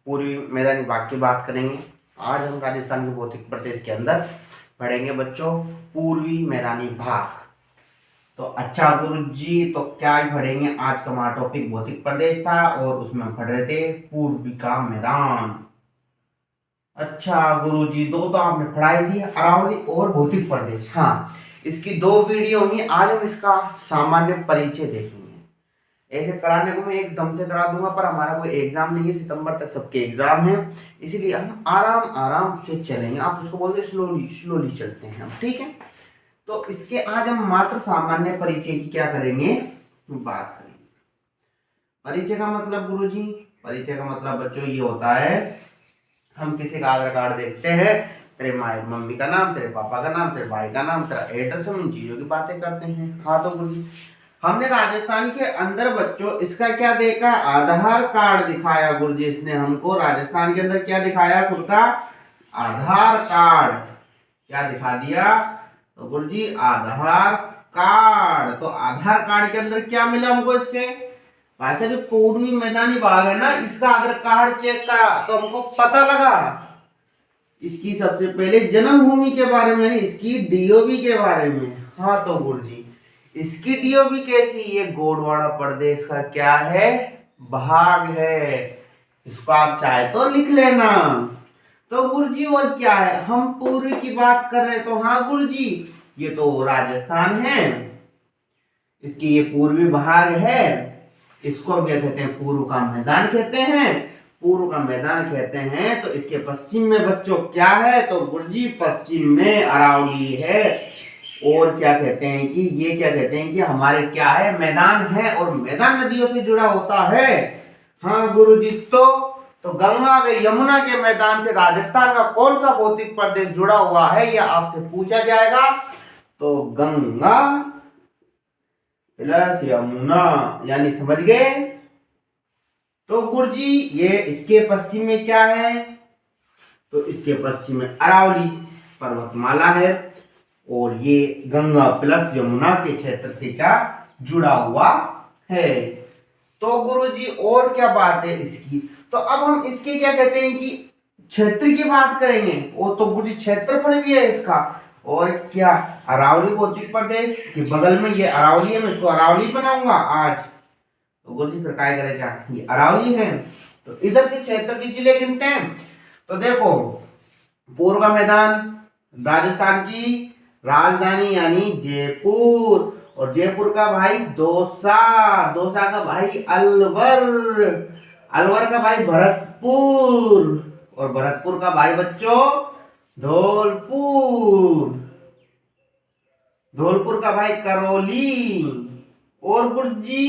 पूर्वी मैदानी भाग की बात करेंगे। आज हम राजस्थान के भौतिक प्रदेश के अंदर पढ़ेंगे बच्चों पूर्वी मैदानी भाग। तो अच्छा गुरु जी, तो क्या पढ़ेंगे? आज का हमारा टॉपिक भौतिक प्रदेश था और उसमें हम पढ़ रहे थे पूर्वी का मैदान। अच्छा गुरु जी, दो तो आपने पढ़ाई दी, अरावली और भौतिक प्रदेश। हाँ, इसकी दो वीडियो होंगी। आज हम इसका सामान्य परिचय देखेंगे। ऐसे कराने को मैं एकदम से करा दूंगा, पर हमारा कोई एग्जाम नहीं है, सितंबर तक सबके एग्जाम है, इसीलिए हम आराम आराम से चलेंगे। आप उसको बोलते स्लोली स्लोली चलते हैं हम, ठीक है। तो इसके आज हम मात्र सामान्य परिचय की क्या करेंगे, बात करेंगे। परिचय का मतलब गुरुजी, परिचय का मतलब बच्चों ये होता है, हम किसी का आधार कार्ड देखते हैं, तेरे माँ मम्मी का नाम, तेरे पापा का नाम, तेरे भाई का नाम, तेरा एड्रेस, हम इन चीजों की बातें करते हैं। हाँ तो गुरुजी, हमने राजस्थान के अंदर बच्चों इसका क्या देखा, आधार कार्ड दिखाया गुरुजी। इसने हमको राजस्थान के अंदर क्या दिखाया, खुद का आधार कार्ड क्या दिखा दिया, तो गुरुजी आधार कार्ड। तो आधार कार्ड के अंदर क्या मिला हमको, इसके वैसे भी पूर्वी मैदानी भाग है ना, इसका आधार कार्ड चेक करा तो हमको पता लगा इसकी सबसे पहले जन्मभूमि के बारे में, इसकी डीओबी के बारे में। हाँ तो गुरुजी, इसकी डीओबी कैसी, ये गोंडवाना प्रदेश का क्या है, भाग है। इसको आप चाहे तो लिख लेना। तो गुरुजी और क्या है, हम पूर्वी की बात कर रहे हैं, तो हाँ गुरुजी, ये तो राजस्थान है, इसकी ये पूर्वी भाग है। इसको हम क्या कहते हैं, पूर्व का मैदान कहते हैं। पूर्व का मैदान कहते हैं। तो इसके पश्चिम में बच्चों क्या है, तो गुरुजी पश्चिम में अरावली है। और क्या कहते हैं कि ये क्या कहते हैं कि हमारे क्या है, मैदान है, और मैदान नदियों से जुड़ा होता है। हाँ गुरुजी, तो गंगा व यमुना के मैदान से राजस्थान का कौन सा भौतिक प्रदेश जुड़ा हुआ है, यह आपसे पूछा जाएगा। तो गंगा प्लस यमुना, यानी समझ गए। तो गुरुजी ये इसके पश्चिम में क्या है, तो इसके पश्चिम में अरावली पर्वतमाला है, और ये गंगा प्लस यमुना के क्षेत्र से क्या जुड़ा हुआ है। तो गुरुजी और क्या बात है इसकी, तो अब हम इसके क्या कहते हैं कि क्षेत्र की बात करेंगे। वो तो गुरुजी क्षेत्रफल भी है इसका, और क्या अरावली भौतिक प्रदेश के बगल में ये अरावली है, मैं इसको अरावली बनाऊंगा आज। तो गुरुजी फिर क्या करेगा, ये अरावली है, तो इधर के क्षेत्र के जिले गिनते हैं। तो देखो, पूर्व का मैदान राजस्थान की राजधानी यानी जयपुर, और जयपुर का भाई दौसा, दौसा का भाई अलवर, अलवर का भाई भरतपुर, और भरतपुर का भाई बच्चों धौलपुर, धौलपुर का भाई करौली, और गुरुजी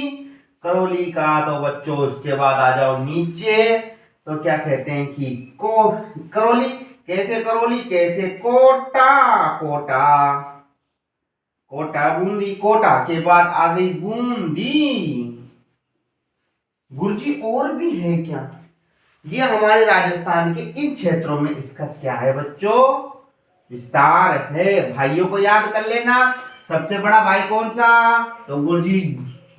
करौली का तो बच्चों उसके बाद आ जाओ नीचे, तो क्या कहते हैं कि करौली, कैसे करौली, कैसे कोटा, कोटा, कोटा बूंदी, कोटा के बाद आ गई बूंदी। गुरुजी और भी है क्या, ये हमारे राजस्थान के इन क्षेत्रों में इसका क्या है बच्चों, विस्तार है। भाइयों को याद कर लेना, सबसे बड़ा भाई कौन सा, तो गुरुजी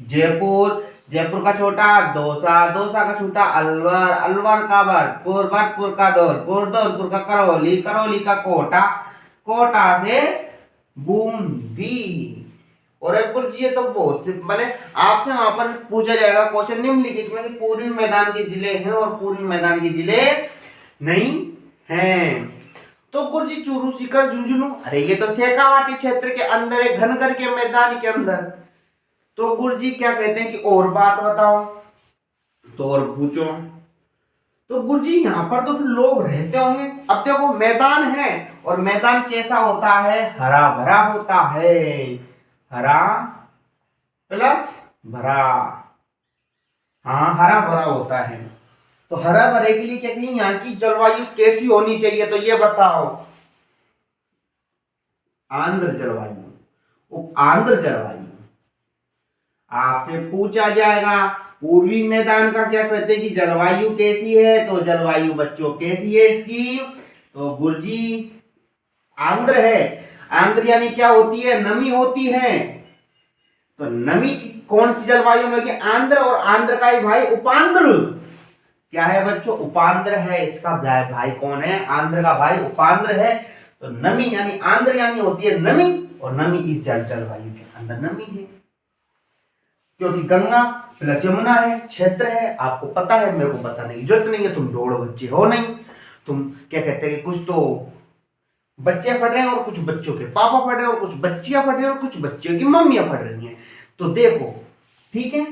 जयपुर, जयपुर का छोटा दौसा, दौसा का छोटा अलवर, अलवर का भरतपुर, भरतपुर का धौलपुर, धौलपुर का करौली, करौली का कोटा, कोटा से बूंदी। और गुरुजी ये तो बहुत सिंपल है, आपसे वहां पर पूछा जाएगा क्वेश्चन निम्नलिखित में पूर्वी मैदान के जिले हैं और पूर्वी मैदान के जिले नहीं हैं। तो गुरुजी चूरू, सीकर, झुंझुनू, अरे ये तो शेखावाटी क्षेत्र के अंदर है, घनगर के मैदान के अंदर। तो गुरुजी क्या कहते हैं कि और बात बताओ, तो और पूछो। तो गुरुजी यहाँ पर तो फिर लोग रहते होंगे। अब देखो मैदान है, और मैदान कैसा होता है, हरा भरा होता है, हरा प्लस भरा, हाँ हरा भरा होता है। तो हरा भरे के लिए क्या कहें, यहाँ की जलवायु कैसी होनी चाहिए, तो ये बताओ, आंध्र जलवायु, उप आंध्र जलवायु आपसे पूछा जाएगा। पूर्वी मैदान का क्या कहते हैं कि जलवायु कैसी है, तो जलवायु बच्चों कैसी है इसकी, तो गुरुजी आंध्र है। आंध्र यानी क्या होती है, नमी होती है। तो नमी की कौन सी जलवायु में, आंध्र, और आंध्र का ही भाई उपांध्र, क्या है बच्चों? उपांद्र है। इसका भाई कौन है? आंध्र का भाई उपांद्र है। तो नमी यानी आंध्र यानी होती है नमी, और नमी इस जलवायु के अंदर नमी है, क्योंकि गंगा प्लस यमुना है, क्षेत्र है, आपको पता है, मेरे को बताने की जरूरत नहीं है, तुम दौड़ बच्चे हो नहीं। तुम क्या कहते हैं कि कुछ तो बच्चे पढ़ रहे हैं और कुछ बच्चों के पापा पढ़ रहे हैं और कुछ बच्चियां पढ़ रही हैं और कुछ बच्चियों की मम्मियां पढ़ रही हैं। तो देखो, ठीक है,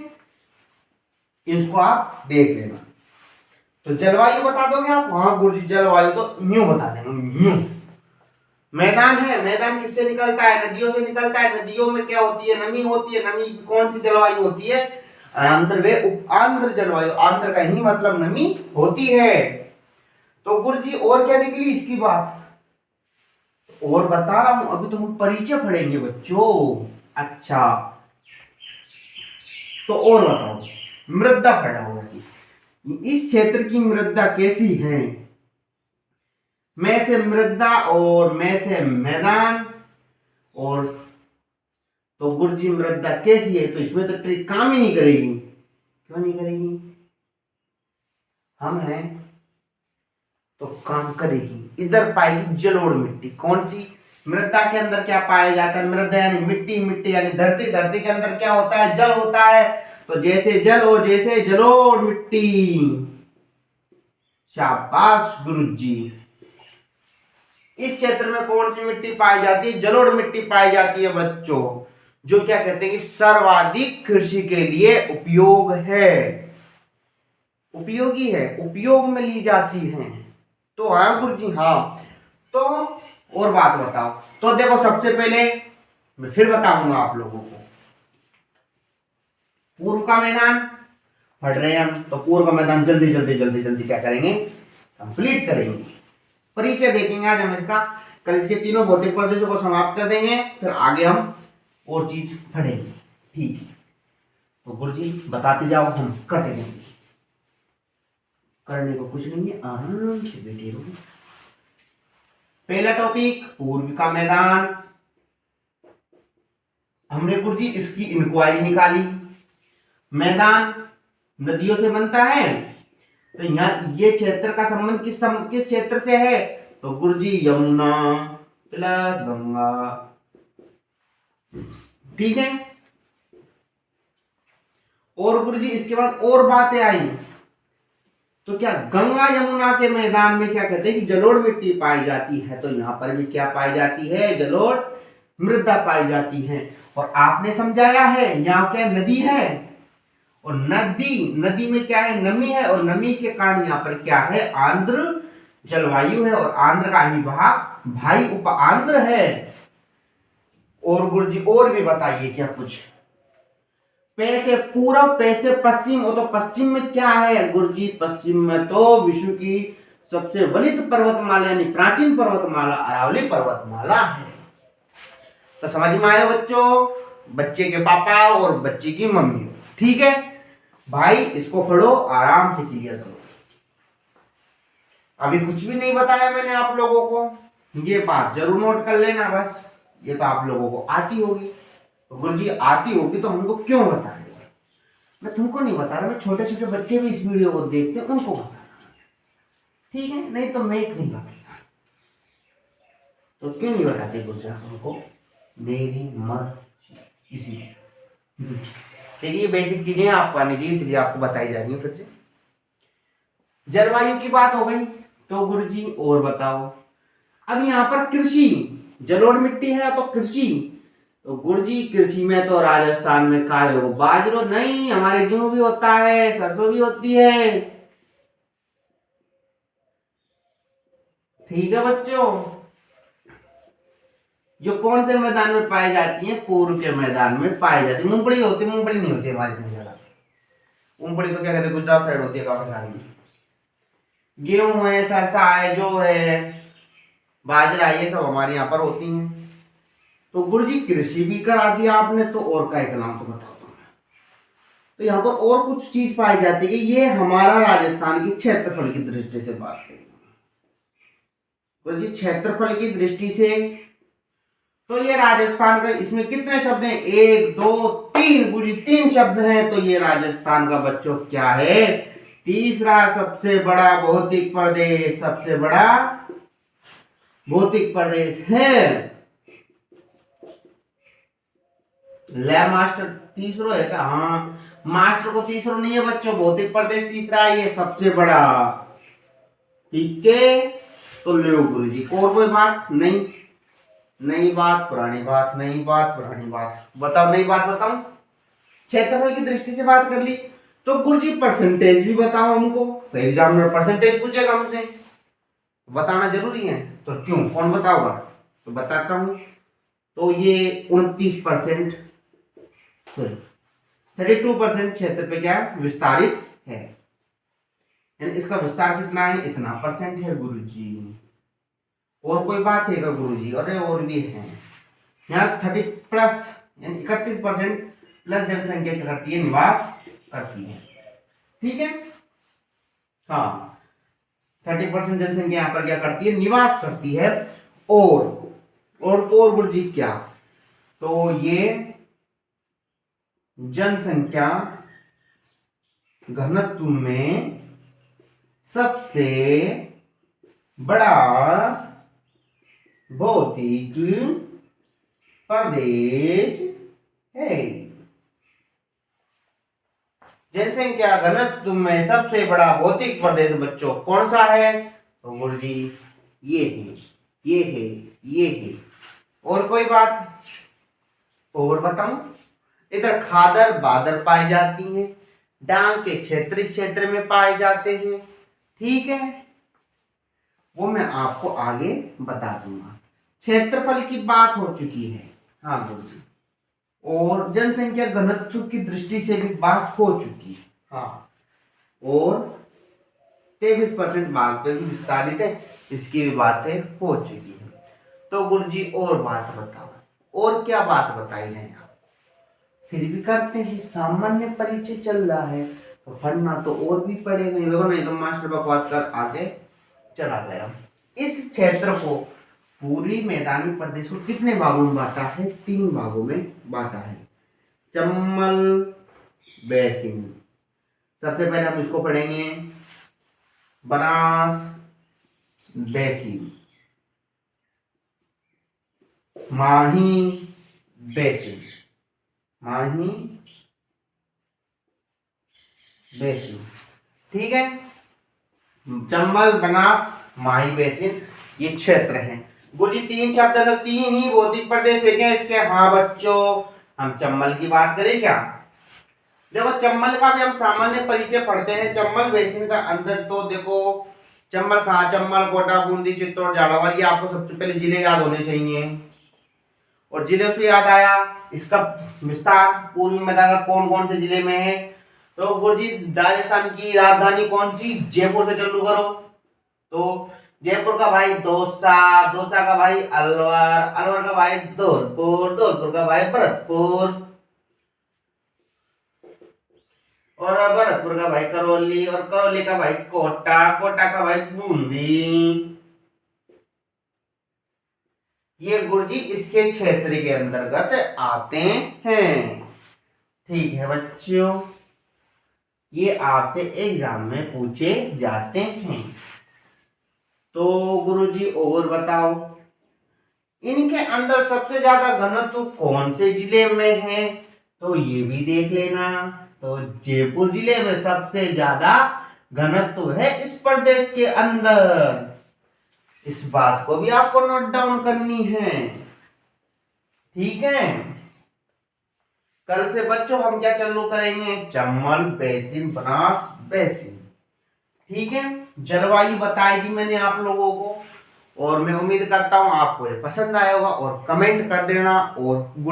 इसको आप देख लेना। तो जलवायु बता दोगे आप? हाँ गुरुजी जलवायु तो न्यू बता देंगे, न्यू। मैदान है, मैदान किससे निकलता है? नदियों से निकलता है। नदियों में क्या होती है? नमी होती है। नमी कौन सी जलवायु होती है? आंध्र व उपांध्र जलवायु। आंध्र का ही मतलब नमी होती है। तो गुरुजी और क्या निकली इसकी बात? और बता रहा हूं, अभी तो हम परिचय पढ़ेंगे बच्चों। अच्छा, तो और बताओ, मृदा पढ़ा होगा कि इस क्षेत्र की मृदा कैसी है? मैं से मृदा और मैं से मैदान, और तो गुरुजी मृदा कैसी है? तो इसमें तो ट्रिक काम ही नहीं करेगी। क्यों नहीं करेगी? हम हैं तो काम करेगी। इधर पाएगी जलोढ़ मिट्टी। कौन सी? मृदा के अंदर क्या पाया जाता है? मृदा यानी मिट्टी, मिट्टी यानी धरती, धरती के अंदर क्या होता है? जल होता है। तो जैसे जल और जैसे जलोढ़ मिट्टी। शाबाश गुरुजी। इस क्षेत्र में कौन सी मिट्टी पाई जाती है? जलोढ़ मिट्टी पाई जाती है बच्चों, जो क्या कहते हैं कि सर्वाधिक कृषि के लिए उपयोग है, उपयोगी है, उपयोग में ली जाती है। तो हाँ गुरुजी, हाँ। तो और बात बताओ। तो देखो, सबसे पहले मैं फिर बताऊंगा आप लोगों को। पूर्व का मैदान पढ़ रहे हैं हम, तो पूर्व का मैदान जल्दी जल्दी जल्दी जल्दी क्या करेंगे? कंप्लीट करेंगे। परिचय देखेंगे आज हम इसका। कल इसके तीनों भौतिक प्रदेशों को समाप्त कर देंगे, फिर आगे हम और चीज पढ़ेंगे। ठीक है, तो गुरुजी बताते जाओ, हम करते देंगे। करने को कुछ नहीं है, आराम से बैठे रहो। पहला टॉपिक पूर्व का मैदान। हमने गुरुजी इसकी इंक्वायरी निकाली। मैदान नदियों से बनता है, तो यहाँ ये क्षेत्र का संबंध किस क्षेत्र से है? तो गुरुजी यमुना प्लस गंगा। ठीक है। और गुरुजी इसके बाद और बातें आई। तो क्या गंगा यमुना के मैदान में क्या कहते हैं कि जलोढ़ मिट्टी पाई जाती है? तो यहां पर भी क्या पाई जाती है? जलोढ़ मृदा पाई जाती है। और आपने समझाया है यहाँ क्या नदी है, और नदी में क्या है? नमी है, और नमी के कारण यहाँ पर क्या है? आंध्र जलवायु है, और आंध्र का ही भाई उप आंध्र है। और गुरुजी और भी बताइए क्या कुछ? पे से पूर्व, पे से पश्चिम। और तो पश्चिम में क्या है गुरुजी? पश्चिम में तो विश्व की सबसे वलित पर्वतमाला यानी प्राचीन पर्वतमाला अरावली पर्वतमाला है। तो समझ में आया बच्चों? बच्चे के पापा और बच्चे की मम्मी। ठीक है भाई, इसको पढ़ो, आराम से क्लियर करो। अभी कुछ भी नहीं बताया मैंने आप लोगों को, ये बात जरूर नोट कर लेना बस। ये तो आप लोगों को आती होगी, तो गुरुजी आती होगी तो हमको क्यों बता रहे हो? मैं तुमको नहीं बता रहा, मैं छोटे छोटे बच्चे भी इस वीडियो को देखते हैं, उनको बता रहा। ठीक है, नहीं तो मैं नहीं बताता। तो क्यों नहीं बताते गुरुजी हमको? मेरी मर्जी। इसीलिए देखिए, बेसिक चीजें आपको आनी चाहिए, इसलिए आपको बताई जा रही है। फिर से जलवायु की बात हो गई, तो गुरुजी और बताओ। अब यहाँ पर कृषि, जलोढ़ मिट्टी है तो कृषि। तो गुरुजी कृषि में तो राजस्थान में काय हो? बाजरो नहीं, हमारे गेहूं भी होता है, सरसों भी होती है। ठीक है बच्चों। जो कौन से मैदान में पाई जाती है? पूर्व के मैदान में पाई जाती है। मूंगफली होती है, मूंगफली नहीं होती हमारी तरफ ज्यादा। मूंगफली तो क्या कहते हैं, गुजरात साइड होती है काफी सारी। गेहूं है, सरसा है, जो है बाजरा, ये सब हमारे यहाँ पर होती हैं। तो गुरुजी कृषि भी करा दिया आपने, तो और काय का नाम तो बताओ तुम। तो यहाँ पर और कुछ चीज पाई जाती है। ये हमारा राजस्थान की क्षेत्रफल की दृष्टि से बात करेंगे गुरुजी, क्षेत्रफल की दृष्टि से। तो ये राजस्थान का, इसमें कितने शब्द हैं? 1 2 3 गुरुजी, 3 शब्द हैं। तो ये राजस्थान का बच्चों क्या है? तीसरा सबसे बड़ा भौतिक प्रदेश, सबसे बड़ा भौतिक प्रदेश है। ले मास्टर तीसरो है क्या? हाँ, मास्टर को तीसरो नहीं है बच्चों, भौतिक प्रदेश तीसरा है, ये सबसे बड़ा। ठीक है, तो लो गुरु जी, और कोई बात नहीं? नई बात पुरानी बात, नई बात पुरानी बात, बताओ नई बात बताओ। क्षेत्रफल की दृष्टि से बात कर ली, तो गुरु जी परसेंटेज भी बताओ हमको, तो एग्जाम में परसेंटेज पूछेगा हमसे, बताना जरूरी है। तो क्यों, कौन बताओगा? तो बताता हूं। तो ये 29%, सॉरी 32% क्षेत्र पे क्या विस्तारित है, यानी इसका विस्तार कितना है? इतना परसेंट है गुरुजी। और कोई बात है क्या गुरुजी? अरे और भी है। यहाँ 30 प्लस यानी 31% प्लस जनसंख्या क्या करती है? निवास करती है। ठीक है, हाँ 30% जनसंख्या यहाँ पर क्या करती है? निवास करती है। और तो और गुरुजी क्या? तो ये जनसंख्या घनत्व में सबसे बड़ा भौतिक प्रदेश है। जनसंख्या घनत्व में सबसे बड़ा भौतिक प्रदेश बच्चों कौन सा है? तो गुरुजी ये है, ये है, ये है। और कोई बात और बताऊं? इधर खादर बादर पाई जाती हैं, डांग के क्षेत्र इस क्षेत्र में पाए जाते हैं। ठीक है, वो मैं आपको आगे बता दूंगा। क्षेत्रफल की बात हो चुकी है, हाँ गुरुजी, और जनसंख्या घनत्व की दृष्टि से भी बात हो चुकी है, हाँ। और 23% भाग पे भी विस्तारित है, इसकी भी बातें हो चुकी है। तो गुरुजी और बात बताओ, और क्या बात बताई है? फिर भी करते हैं, सामान्य परिचय चल रहा है तो पढ़ना तो और भी पड़ेगा, नहीं तो मास्टर बकवास कर आगे चला गया। इस क्षेत्र को पूरी मैदानी प्रदेश को कितने भागों में बांटा है? 3 भागों में बांटा है। चम्बल बेसिन, सबसे पहले हम इसको पढ़ेंगे बनास बेसिन, माही बेसिन, माही बेसिन। ठीक है, चंबल बनास माही बेसिन ये क्षेत्र है। गुरुजी 3 शब्द है तो 3 ही भौतिक प्रदेश है क्या इसके? हाँ बच्चों, हम चंबल की बात करें क्या? देखो चंबल का भी हम सामान्य परिचय पढ़ते हैं। चंबल बेसिन का अंदर तो देखो, चंबल कहाँ? चंबल, कोटा, बूंदी, चित्तौड़, झालावाड़, ये आपको सबसे पहले जिले याद होने चाहिए। और जिले से याद आया, इसका विस्तार पूर्वी मैदान कौन कौन से जिले में है? तो गुरुजी राजस्थान की राजधानी कौन सी? जयपुर से चालू करो। तो जयपुर का भाई दौसा, दौसा का भाई अलवर, अलवर का भाई धौलपुर, धौलपुर का भाई भरतपुर, और भरतपुर का भाई करौली, और करौली का भाई कोटा, कोटा का भाई बूंदी। ये गुरुजी इसके क्षेत्र के अंतर्गत आते हैं। ठीक है बच्चों, ये आपसे एग्जाम में पूछे जाते हैं। तो गुरुजी और बताओ, इनके अंदर सबसे ज्यादा घनत्व कौन से जिले में है? तो ये भी देख लेना। तो जयपुर जिले में सबसे ज्यादा घनत्व है इस प्रदेश के अंदर। इस बात को भी आपको नोट डाउन करनी है। ठीक है, कल से बच्चों हम क्या चालू करेंगे? Chambal basin, Banas basin. ठीक है, जलवायु बताई दी मैंने आप लोगों को, और मैं उम्मीद करता हूं आपको ये पसंद आया होगा, और कमेंट कर देना। और